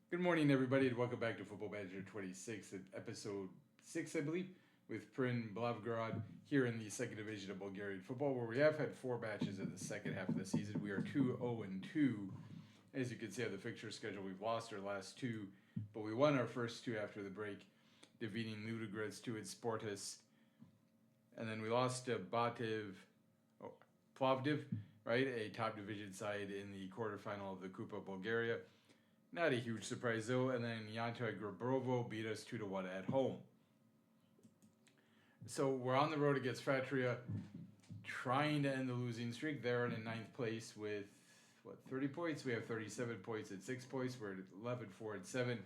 Good morning, everybody, and welcome back to Football Manager 26, episode 6, I believe, with Pirin Blagoevgrad here in the second division of Bulgarian football, where we have had 4 matches in the second half of the season. We are 2-0-2. As you can see on the fixture schedule, we've lost our last 2, but we won our first 2 after the break, defeating Ludogorets 2 at Sportus. And then we lost to Plovdiv, right, a top division side in the quarterfinal of the Kupa Bulgaria. Not a huge surprise though, and then Yanta Grabrovo beat us 2-1 at home. So we're on the road against Fratria, trying to end the losing streak. They're in 9th place with 30 points. We have 37 points at 6 points. We're at 11, 4, and 7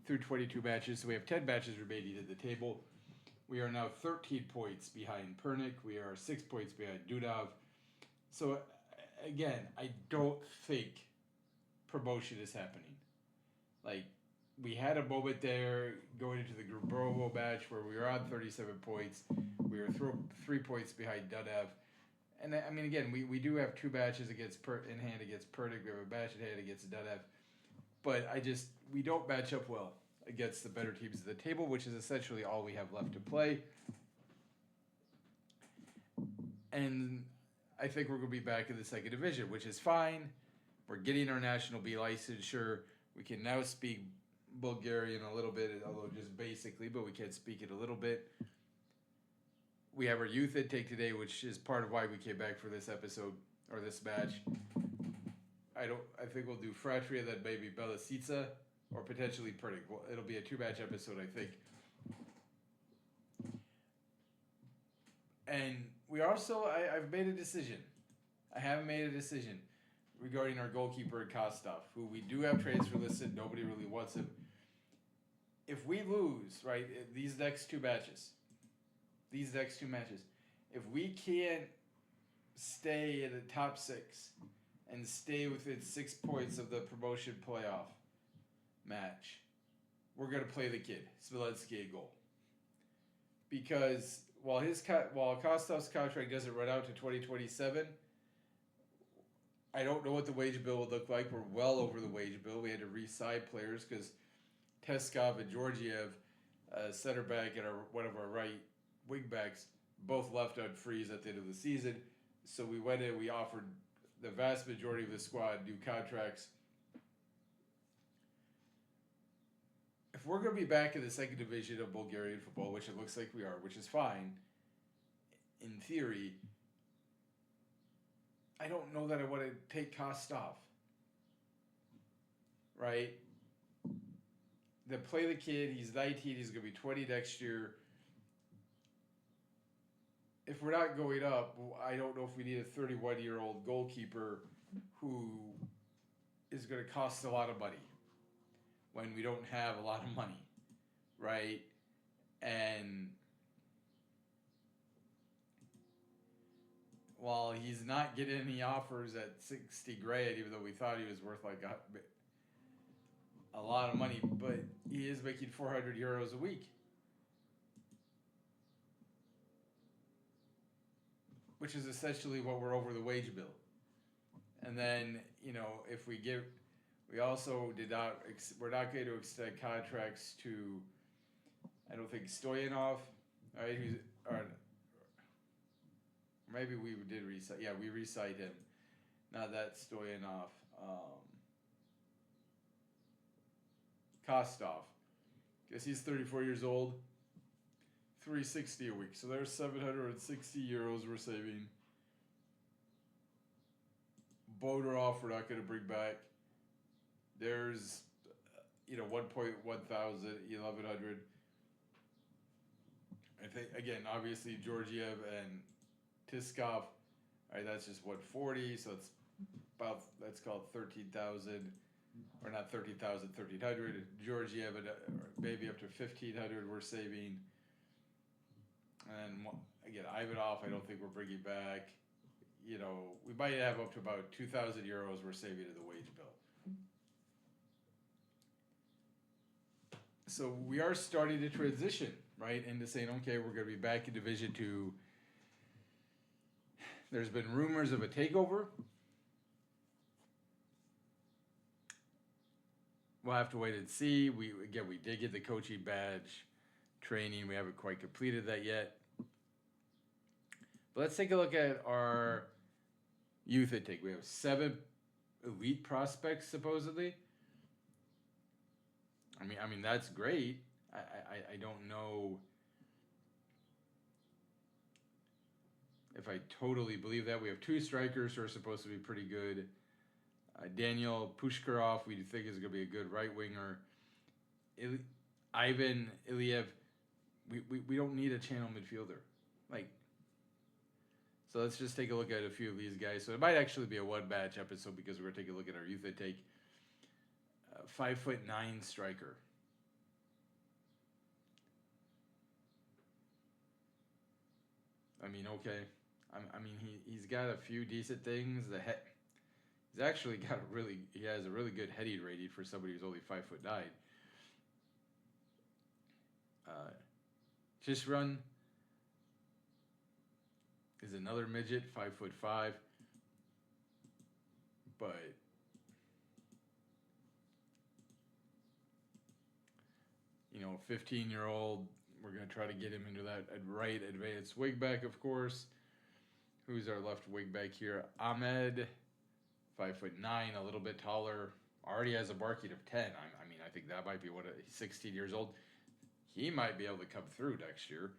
through 22 matches. So we have 10 matches remaining at the table. We are now 13 points behind Pernik. We are 6 points behind Dunav. So again, I don't think promotion is happening. Like, we had a moment there going into the Grabrovo match where we were on 37 points. We were 3 points behind Dunav. And I mean, again, we do have 2 matches in hand against Pernik. We have a match in hand against Dunav. But we don't match up well against the better teams at the table, which is essentially all we have left to play. And I think we're going to be back in the second division, which is fine. We're getting our National B licensure. We can now speak Bulgarian a little bit, although just basically, but we can speak it a little bit. We have our youth intake today, which is part of why we came back for this episode, or this match. I think we'll do Fratria, then maybe Belasica, or potentially Pernik. Well, it'll be a 2-match episode, I think. And we also, I've made a decision. I haven't made a decision regarding our goalkeeper, Kostov, who we do have transfer listed. Nobody really wants him. If we lose, right, these next two matches, if we can't stay in the top 6 and stay within 6 points of the promotion playoff match, we're going to play the kid, Smolenski, at goal. Because while Kostov's contract doesn't run out to 2027, I don't know what the wage bill would look like. We're well over the wage bill. We had to re-sign players because Teskov and Georgiev, center back and one of our right wing backs, both left on freeze at the end of the season. So we went in, we offered the vast majority of the squad new contracts. If we're going to be back in the second division of Bulgarian football, which it looks like we are, which is fine, in theory, I don't know that I want to take Kostov. Right? Then play the kid. He's 19. He's going to be 20 next year. If we're not going up, I don't know if we need a 31-year-old goalkeeper who is going to cost a lot of money when we don't have a lot of money. Right? And while he's not getting any offers at 60 grand, even though we thought he was worth like a lot of money, but he is making 400 euros a week, which is essentially what we're over the wage bill. And then, if we also we're not going to extend contracts to, I don't think, Stoyanov, right? Maybe we did recite. Yeah, we recite him. Not that Stoyanov. Kostov. Guess he's 34 years old. 360 a week. So there's 760 euros we're saving. Vtora we're not going to bring back. There's, 1,100, 1,100. I think, again, obviously Georgiev and Tiskov, all right, that's just 140, so it's let's call it 13,000, or not 13,000, 1,300. Georgiev, maybe up to 1,500 we're saving. And again, Ivanov, I don't think we're bringing back. We might have up to about 2,000 euros we're saving in the wage bill. So we are starting to transition, right, into saying, okay, we're going to be back in Division 2. There's been rumors of a takeover. we'll have to wait and see. We did get the coaching badge training. We haven't quite completed that yet. But let's take a look at our youth intake. We have 7 elite prospects supposedly. I mean that's great. I don't know if I totally believe that. We have 2 strikers who are supposed to be pretty good. Daniel Pushkarov, we think is going to be a good right winger. Ivan Iliev, we don't need a channel midfielder. So let's just take a look at a few of these guys. So it might actually be a one-match episode because we're going to take a look at our youth intake. 5'9" striker. I mean, okay. I mean, he's got a few decent things. He's actually got he has a really good heading rating for somebody who's only 5'9". Just run is another midget, 5'5", but you know, 15-year-old. We're gonna try to get him into that right advanced wingback, of course. Who's our left wingback here? Ahmed, 5'9", a little bit taller. Already has a marking of 10. I mean, I think that might be he's 16 years old. He might be able to come through next year.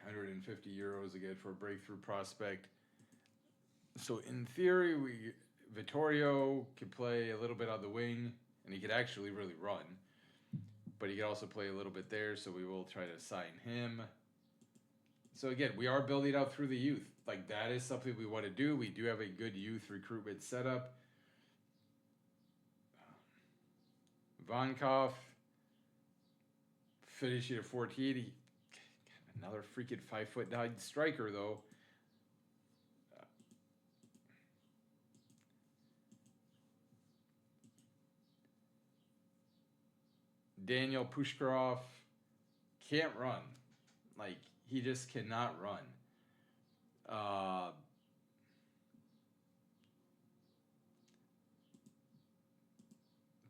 150 euros again for a breakthrough prospect. So in theory, Vittorio could play a little bit on the wing, and he could actually really run. But he could also play a little bit there, so we will try to sign him. So again, we are building out through the youth. That is something we want to do. We do have a good youth recruitment setup. Vankov, finishing at 14. Another freaking 5'9" striker, though. Daniel Pushkarov can't run. He just cannot run.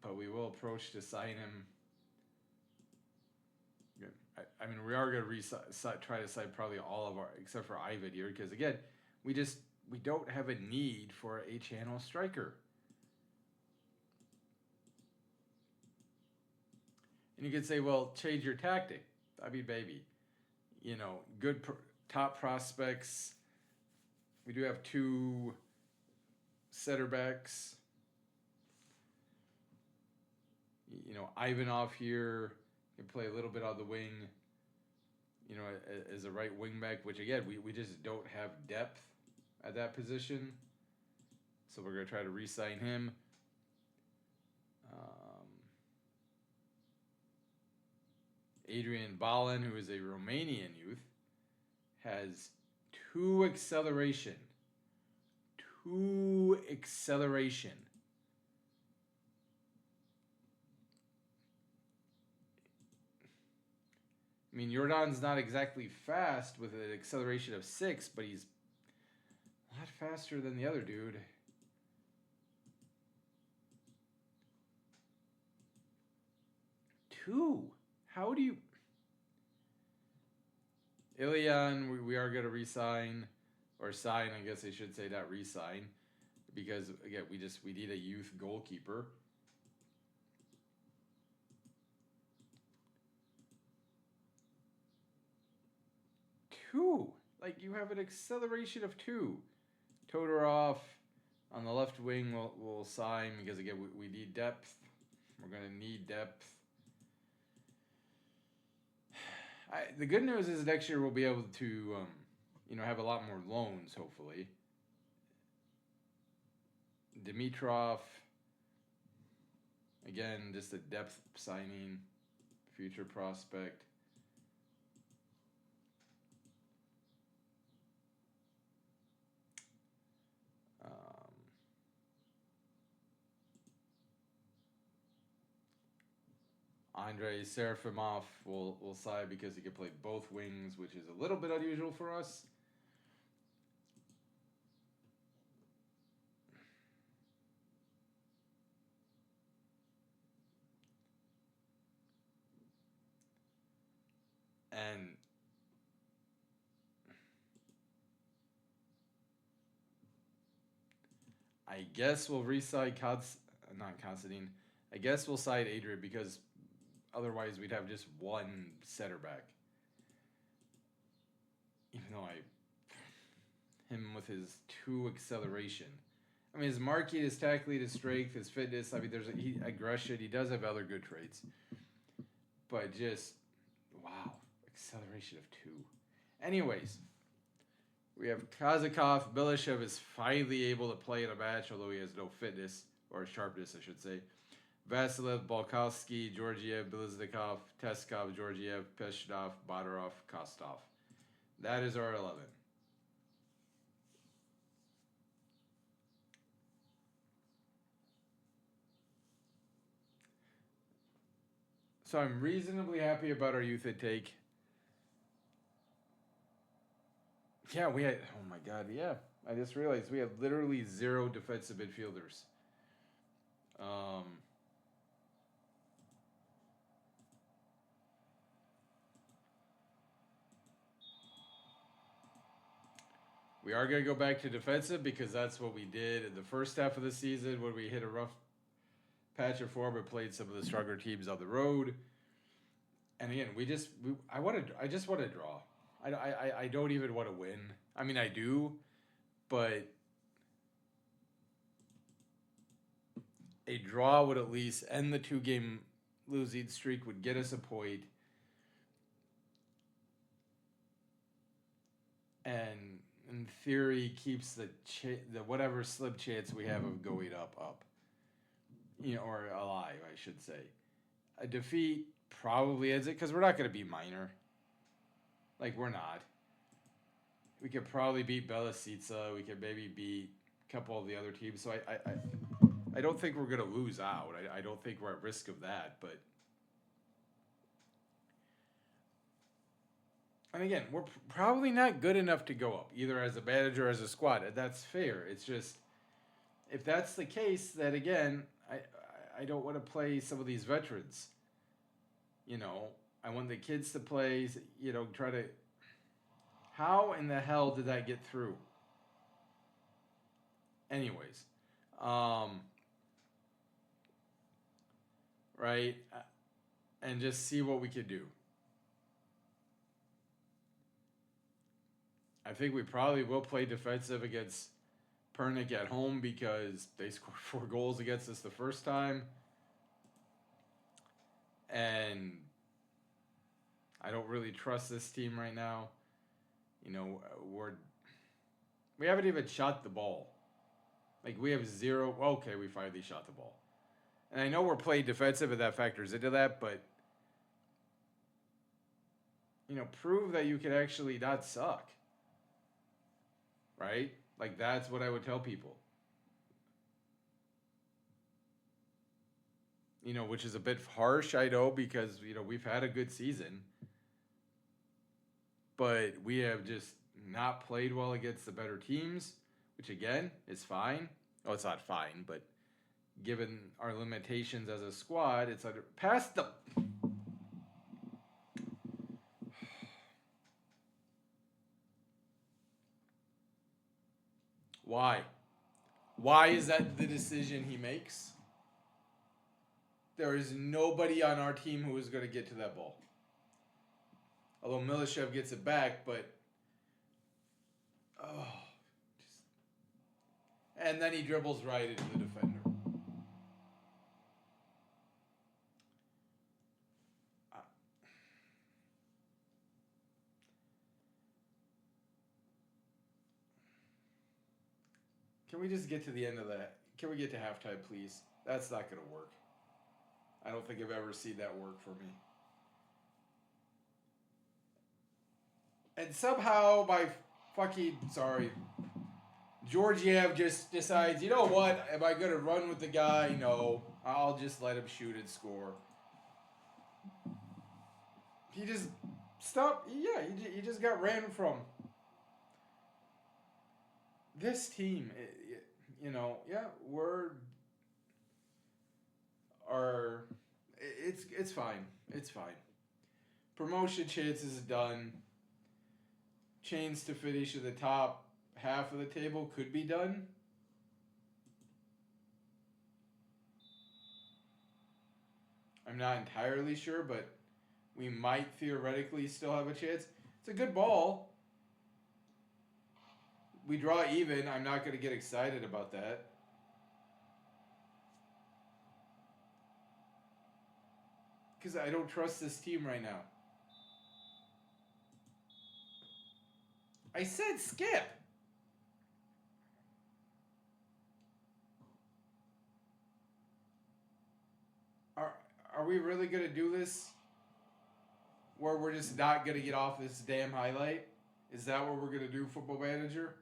But we will approach to sign him. I mean, we are going to try to sign probably all of our, except for Ivan here, because again, we don't have a need for a channel striker. And you could say, well, change your tactic. I mean, baby, you know, good top prospects. We do have 2 center backs. You know, Ivanov here can play a little bit on the wing, you know, as a right wing back, which again, we just don't have depth at that position. So we're going to try to re-sign him. Adrian Balin, who is a Romanian youth, has 2 acceleration. 2 acceleration. I mean, Jordan's not exactly fast with an acceleration of 6, but he's a lot faster than the other dude. Two. How do you... Ilian, we are going to re-sign, or sign, I guess I should say, not re-sign, because, again, we need a youth goalkeeper. Two. You have an acceleration of 2. Todorov on the left wing will sign, because, again, we need depth. We're going to need depth. The good news is next year we'll be able to, you know, have a lot more loans, hopefully. Dimitrov, again, just a depth signing, future prospect. Andrei Serafimov will sign because he can play both wings, which is a little bit unusual for us. I guess we'll reside not Constantine. I guess we'll side Adrian because otherwise we'd have just one center back. Even though him with his 2 acceleration. I mean, his marking, his tackling, his strength, his fitness. I mean, there's aggression. He does have other good traits. But just, wow, acceleration of 2. Anyways, we have Kazakov. Milishev is finally able to play in a match, although he has no fitness, or sharpness, I should say. Vasilev, Balkovsky, Georgiev, Biliznikov, Teskov, Georgiev, Peshnov, Badarov, Kostov. That is our 11. So I'm reasonably happy about our youth intake. Yeah, we had, oh my God, yeah. I just realized we had literally 0 defensive midfielders. We are going to go back to defensive because that's what we did in the first half of the season when we hit a rough patch of form and played some of the stronger teams on the road. And again, I just want to draw. I don't even want to win. I mean, I do, but a draw would at least end the 2-game losing streak, would get us a point, and in theory keeps the whatever slim chance we have of going up, or alive, I should say. A defeat probably ends it because we're not going to be minor. Like, we're not. We could probably beat Belasica. We could maybe beat a couple of the other teams. So I don't think we're going to lose out. I don't think we're at risk of that. But, and again, we're probably not good enough to go up, either as a manager or as a squad. That's fair. It's just, if that's the case, then again, I don't want to play some of these veterans. I want the kids to play, try to... How in the hell did that get through? Anyways. Right? And just see what we could do. I think we probably will play defensive against Pernik at home because they scored 4 goals against us the first time. And I don't really trust this team right now. We haven't even shot the ball. Like, we have 0. Okay, we finally shot the ball. And I know we're playing defensive and that factors into that, but, prove that you can actually not suck. Right? Like, that's what I would tell people. Which is a bit harsh, I know, because, we've had a good season. But we have just not played well against the better teams, which, again, is fine. Oh, it's not fine, but given our limitations as a squad, it's under... Past the... Why? Why is that the decision he makes? There is nobody on our team who is going to get to that ball. Although Milishev gets it back, but... And then he dribbles right into the defender. Can we just get to the end of that? Can we get to halftime, please? That's not going to work. I don't think I've ever seen that work for me. And somehow Georgiev just decides, you know what? Am I going to run with the guy? No. I'll just let him shoot and score. He just stopped. Yeah, he just got ran from. This team, it's fine. It's fine. Promotion chances done. Chains to finish at the top half of the table could be done. I'm not entirely sure, but we might theoretically still have a chance. It's a good ball. We draw even. I'm not going to get excited about that. Because I don't trust this team right now. I said skip. Are we really going to do this? Where we're just not going to get off this damn highlight? Is that what we're going to do, Football Manager?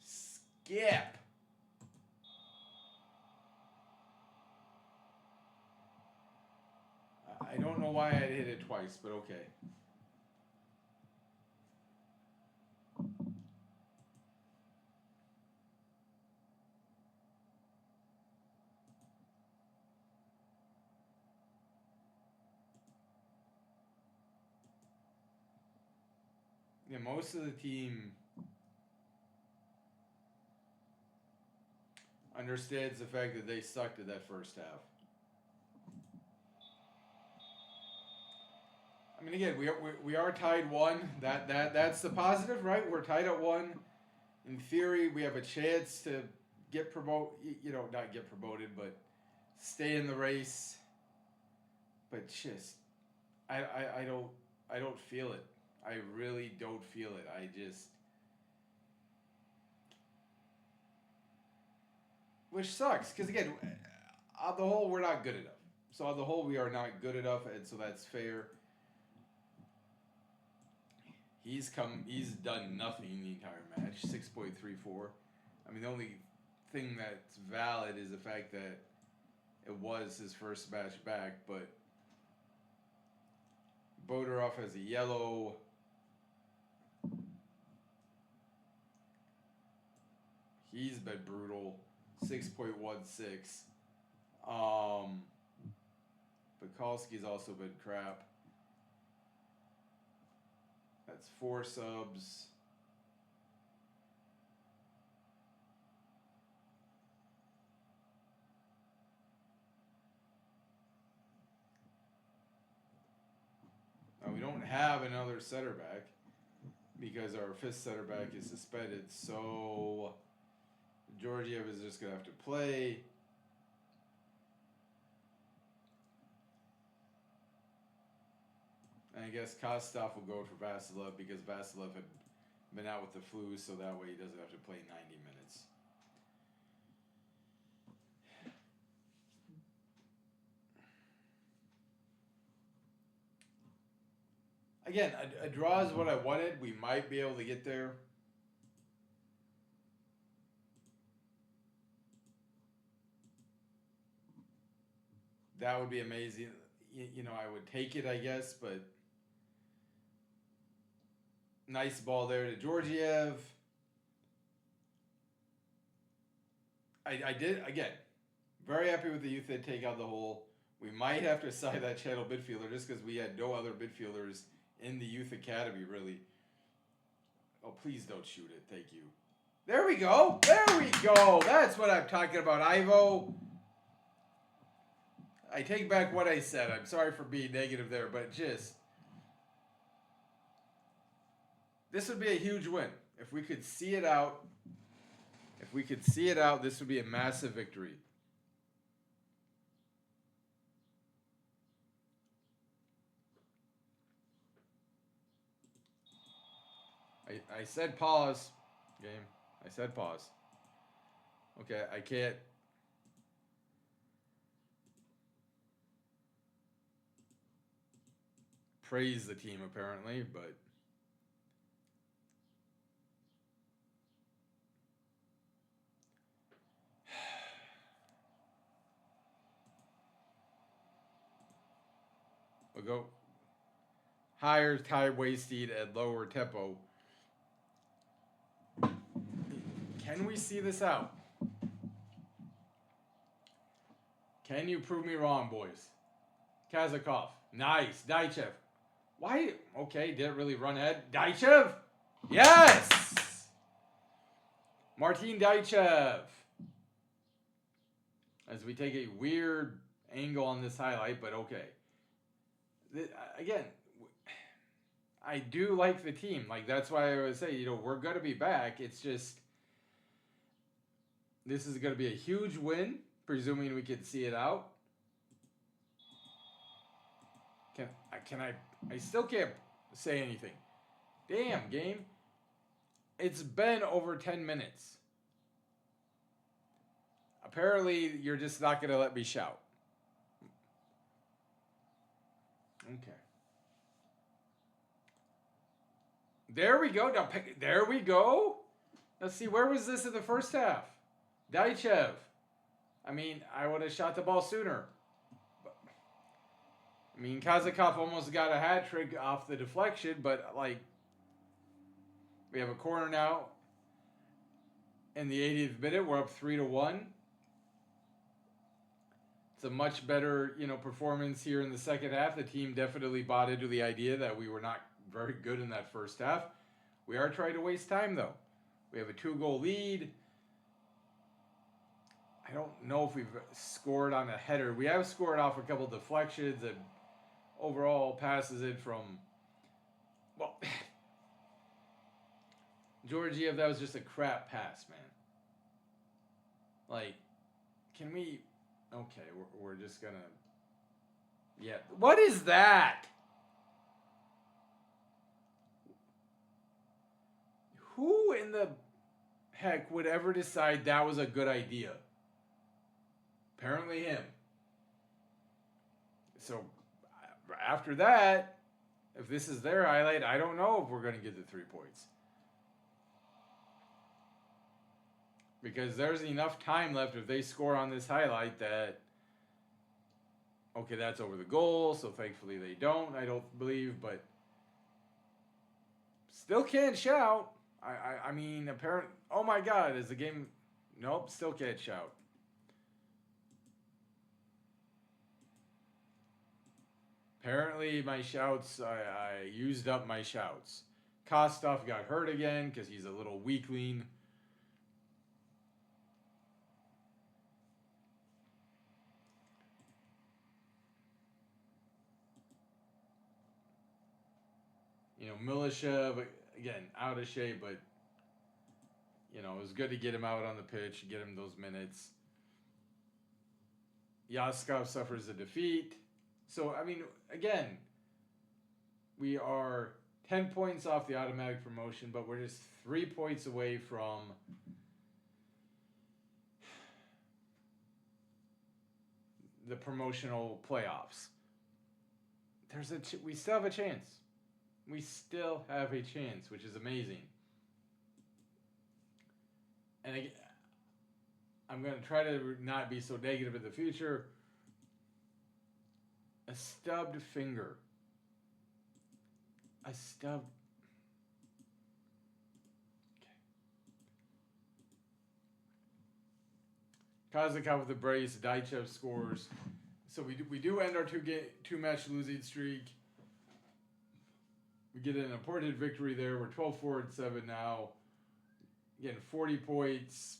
Skip. I don't know why I hit it twice, but okay. Yeah, most of the team understands the fact that they sucked at that first half. I mean, again, we are tied 1. That's the positive, right? We're tied at 1. In theory, we have a chance to get not get promoted, but stay in the race. But just, I don't feel it. I really don't feel it. Which sucks, because again, on the whole, we're not good enough. So on the whole, we are not good enough, and so that's fair. He's done nothing in the entire match. 6.34. I mean, the only thing that's valid is the fact that it was his first match back, but Vtora has a yellow. He's been brutal. 6.16. Bukalski's also been crap. That's 4 subs. Now we don't have another center back because our 5th center back is suspended, so Georgiev is just going to have to play. And I guess Kostov will go for Vasilev because Vasilev had been out with the flu, so that way he doesn't have to play 90 minutes. Again, a draw is what I wanted. We might be able to get there. That would be amazing. I would take it, I guess, but nice ball there to Georgiev. I did, again, very happy with the youth that take out the hole. We might have to sign that channel midfielder just because we had no other midfielders in the youth academy, really. Oh, please don't shoot it. Thank you. There we go. There we go. That's what I'm talking about, Ivo. I take back what I said. I'm sorry for being negative there, but just... This would be a huge win. If we could see it out, this would be a massive victory. I said pause, game. I said pause. Okay, I can't... praise the team, apparently, but... We'll go higher time wasting and lower tempo. Can we see this out? Can you prove me wrong, boys? Kazakov. Nice. Daichev. Why? Okay, didn't really run ahead. Daichev? Yes! Martin Daichev. as we take a weird angle on this highlight, but okay. Again, I do like the team. Like, that's why I would say, you know, we're going to be back. It's just, this is going to be a huge win, presuming we can see it out. I still can't say anything. Damn, game. It's been over 10 minutes. Apparently, you're just not going to let me shout. Okay. There we go. Now, there we go. Let's see. Where was this in the first half? Daichev. I mean, I would have shot the ball sooner. I mean, Kazakov almost got a hat trick off the deflection, but, like, we have a corner now. In the 80th minute, we're up 3-1. It's a much better, you know, performance here in the second half. The team definitely bought into the idea that we were not very good in that first half. We are trying to waste time, though. We have a 2-goal lead. I don't know if we've scored on a header. We have scored off a couple deflections and overall passes it from, well, Georgiev, that was just a crap pass, man. Like, can we... Okay, we're just gonna... Yeah. What is that? Who in the heck would ever decide that was a good idea? Apparently him. So, after that, if this is their highlight, I don't know if we're going to get the 3 points. Because there's enough time left if they score on this highlight that, okay, that's over the goal, so thankfully they don't, I don't believe, but still can't shout. I mean, apparently, oh my God, is the game, nope, still can't shout. Apparently my shouts, I used up my shouts. Kostov got hurt again because he's a little weakling. You know, Milishev, again, out of shape, but, you know, it was good to get him out on the pitch, get him those minutes. Yaskov suffers a defeat. So, I mean, again, we are 10 points off the automatic promotion, but we're just 3 points away from the promotional playoffs. We still have a chance. We still have a chance, which is amazing. And I'm going to try to not be so negative in the future. A stubbed finger. A stubbed... Okay. Kazakov with the brace. Daichev scores. So we do end our two-match losing streak. We get an important victory there. We're 12-4-7 now. Again, 40 points.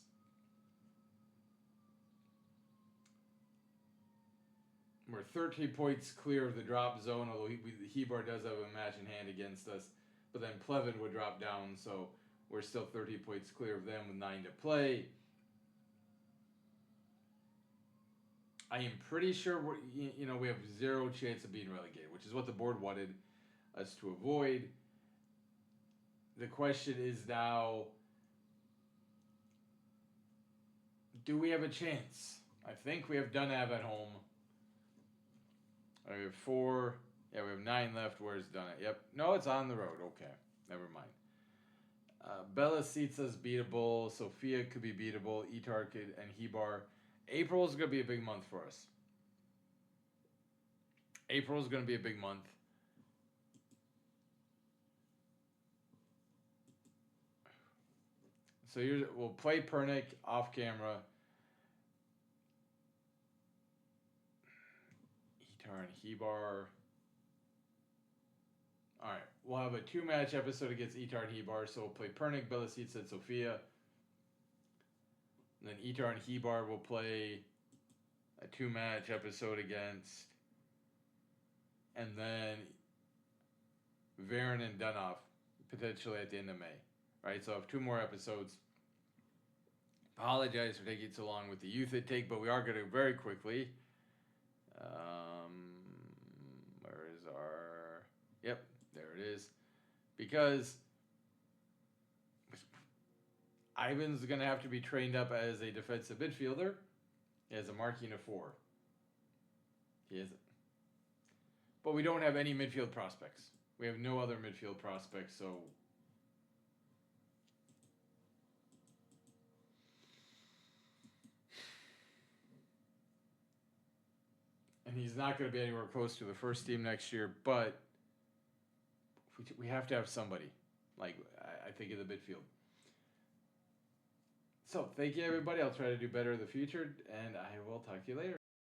We're 13 points clear of the drop zone, although Hebar does have a match in hand against us. But then Plevin would drop down, so we're still 13 points clear of them with 9 to play. I am pretty sure we have 0 chance of being relegated, which is what the board wanted us to avoid. The question is now, do we have a chance? I think we have Dunav at home. We have 4. Yeah, we have 9 left. Where's Dunav? Yep. No, it's on the road. Okay. Never mind. Belasitsa's beatable. Sofia could be beatable. Itar could, and Hebar. April is going to be a big month for us. April is going to be a big month. So we'll play Pernick off camera. Itar and Hebar. All right, we'll have a 2-match episode against Itar and Hebar. So we'll play Pernick, Belasitsa, and Sofia. And then Itar and Hebar will play a 2-match episode against, and then Varen and Dunoff potentially at the end of May, right? So I have 2 more episodes. Apologize for taking so long with the youth intake, but we are going to very quickly. Where is our? Yep, there it is. Because Ivan's going to have to be trained up as a defensive midfielder. He has a marking of 4. He isn't. But we don't have any midfield prospects. We have no other midfield prospects, so. And he's not going to be anywhere close to the first team next year, but we have to have somebody, like, I think, in the midfield. So, thank you, everybody. I'll try to do better in the future, and I will talk to you later.